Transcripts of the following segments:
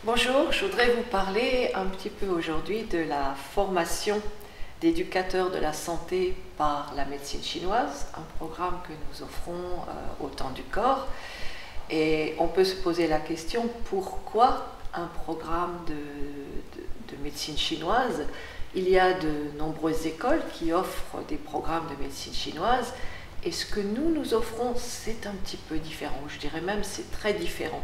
Bonjour, je voudrais vous parler un petit peu aujourd'hui de la formation d'éducateurs de la santé par la médecine chinoise, un programme que nous offrons au Temps du Corps. Et on peut se poser la question, pourquoi un programme de médecine chinoise? Il y a de nombreuses écoles qui offrent des programmes de médecine chinoise, et ce que nous offrons, c'est un petit peu différent, je dirais même c'est très différent.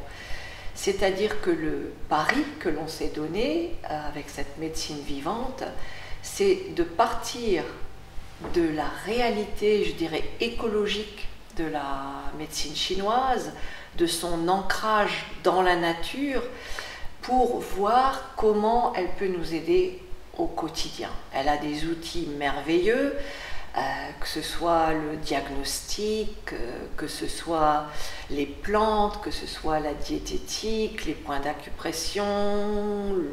C'est-à-dire que le pari que l'on s'est donné avec cette médecine vivante, c'est de partir de la réalité, je dirais, écologique de la médecine chinoise, de son ancrage dans la nature, pour voir comment elle peut nous aider au quotidien. Elle a des outils merveilleux, que ce soit le diagnostic, que ce soit les plantes, que ce soit la diététique, les points d'acupression,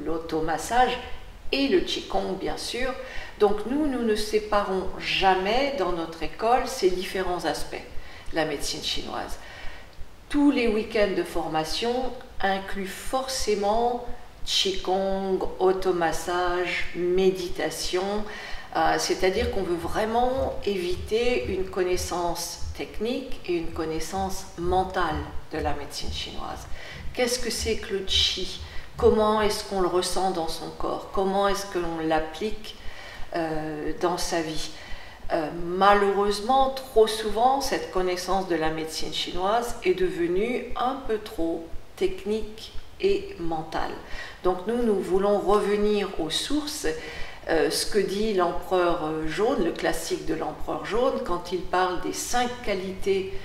l'automassage et le qigong bien sûr. Donc nous ne séparons jamais dans notre école ces différents aspects de la médecine chinoise. Tous les week-ends de formation incluent forcément qigong, automassage, méditation. C'est-à-dire qu'on veut vraiment éviter une connaissance technique et une connaissance mentale de la médecine chinoise. Qu'est-ce que c'est que le qi? Comment est-ce qu'on le ressent dans son corps? Comment est-ce que l'on l'applique dans sa vie? Malheureusement, trop souvent, cette connaissance de la médecine chinoise est devenue un peu trop technique et mentale. Donc nous voulons revenir aux sources. Ce que dit l'empereur jaune, le classique de l'empereur jaune, quand il parle des 5 qualités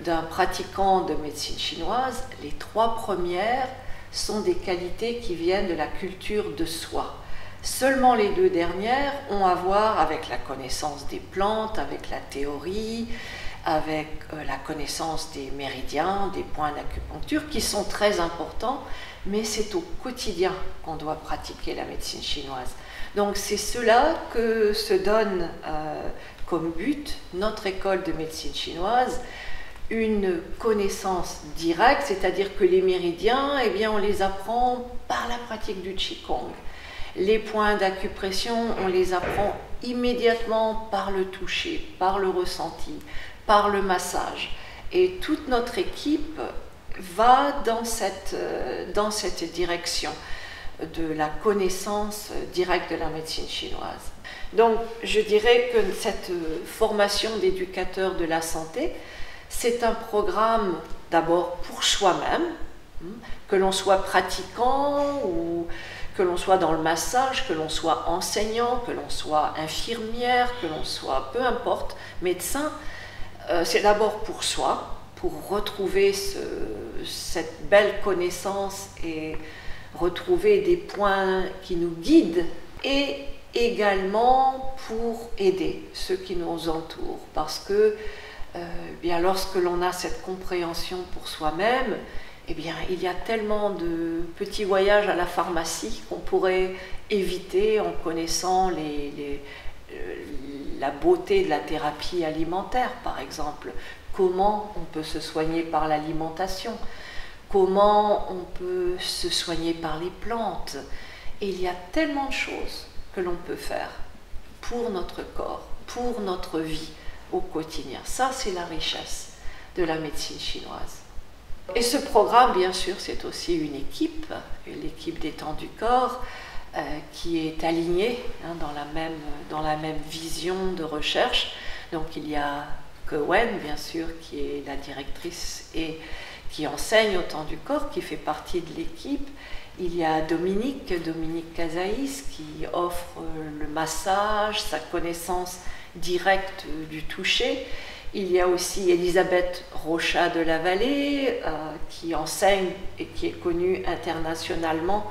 d'un pratiquant de médecine chinoise, les 3 premières sont des qualités qui viennent de la culture de soi. Seulement les 2 dernières ont à voir avec la connaissance des plantes, avec la théorie, avec la connaissance des méridiens, des points d'acupuncture, qui sont très importants, mais c'est au quotidien qu'on doit pratiquer la médecine chinoise. Donc c'est cela que se donne comme but notre école de médecine chinoise, une connaissance directe, c'est-à-dire que les méridiens, eh bien, on les apprend par la pratique du qigong. Les points d'acupression, on les apprend immédiatement par le toucher, par le ressenti, par le massage. Et toute notre équipe va dans cette direction de la connaissance directe de la médecine chinoise. Donc je dirais que cette formation d'éducateur de la santé, c'est un programme d'abord pour soi-même, que l'on soit pratiquant ou que l'on soit dans le massage, que l'on soit enseignant, que l'on soit infirmière, que l'on soit, peu importe, médecin, c'est d'abord pour soi, pour retrouver cette belle connaissance et retrouver des points qui nous guident, et également pour aider ceux qui nous entourent, parce que bien, lorsque l'on a cette compréhension pour soi-même, eh bien, il y a tellement de petits voyages à la pharmacie qu'on pourrait éviter en connaissant la beauté de la thérapie alimentaire, par exemple. Comment on peut se soigner par l'alimentation? Comment on peut se soigner par les plantes? Et il y a tellement de choses que l'on peut faire pour notre corps, pour notre vie au quotidien. Ça, c'est la richesse de la médecine chinoise. Et ce programme, bien sûr, c'est aussi une équipe, l'équipe des Temps du Corps, qui est alignée dans la même vision de recherche. Donc il y a Kewen, bien sûr, qui est la directrice et qui enseigne au Temps du Corps, qui fait partie de l'équipe. Il y a Dominique Casaïs, qui offre le massage, sa connaissance directe du toucher. Il y a aussi Elisabeth Rochat de la Vallée, qui enseigne et qui est connue internationalement,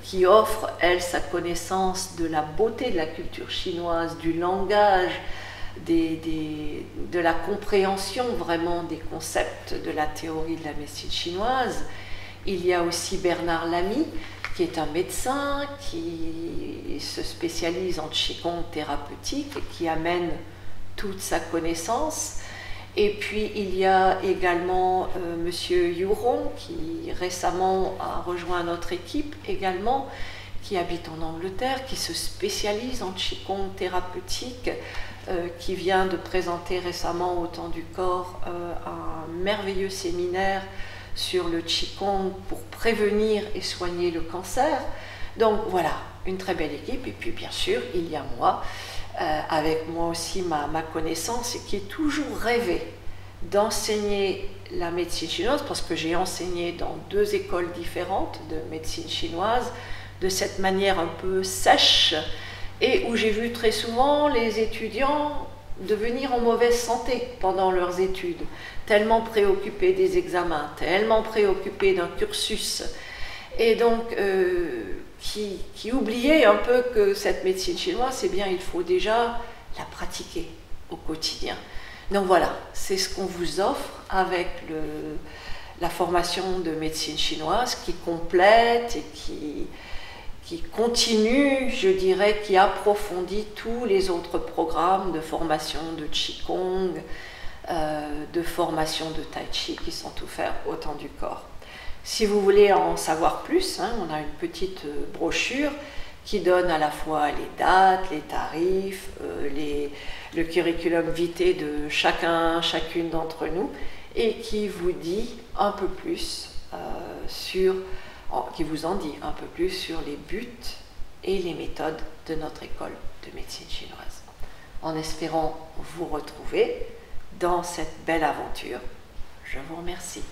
qui offre, elle, sa connaissance de la beauté de la culture chinoise, du langage, de la compréhension vraiment des concepts de la théorie de la médecine chinoise. Il y a aussi Bernard Lamy, qui est un médecin qui se spécialise en qigong thérapeutique et qui amène toute sa connaissance. Et puis il y a également Monsieur Yuron qui récemment a rejoint notre équipe également, qui habite en Angleterre, qui se spécialise en Qigong thérapeutique, qui vient de présenter récemment au Temps du Corps un merveilleux séminaire sur le Qigong pour prévenir et soigner le cancer. Donc voilà, une très belle équipe. Et puis bien sûr, il y a moi, avec moi aussi ma connaissance, et qui est toujours rêvé d'enseigner la médecine chinoise, parce que j'ai enseigné dans 2 écoles différentes de médecine chinoise, de cette manière un peu sèche, et où j'ai vu très souvent les étudiants devenir en mauvaise santé pendant leurs études, tellement préoccupés des examens, tellement préoccupés d'un cursus, et donc qui oubliaient un peu que cette médecine chinoise, c'est bien, il faut déjà la pratiquer au quotidien. Donc voilà, c'est ce qu'on vous offre avec la formation de médecine chinoise qui complète et qui continue, je dirais, qui approfondit tous les autres programmes de formation de Qigong, de formation de Tai Chi qui sont offerts au Temps du Corps. Si vous voulez en savoir plus, on a une petite brochure qui donne à la fois les dates, les tarifs, le curriculum vitae de chacune d'entre nous, et qui vous dit un peu plus qui vous en dit un peu plus sur les buts et les méthodes de notre école de médecine chinoise. En espérant vous retrouver dans cette belle aventure, je vous remercie.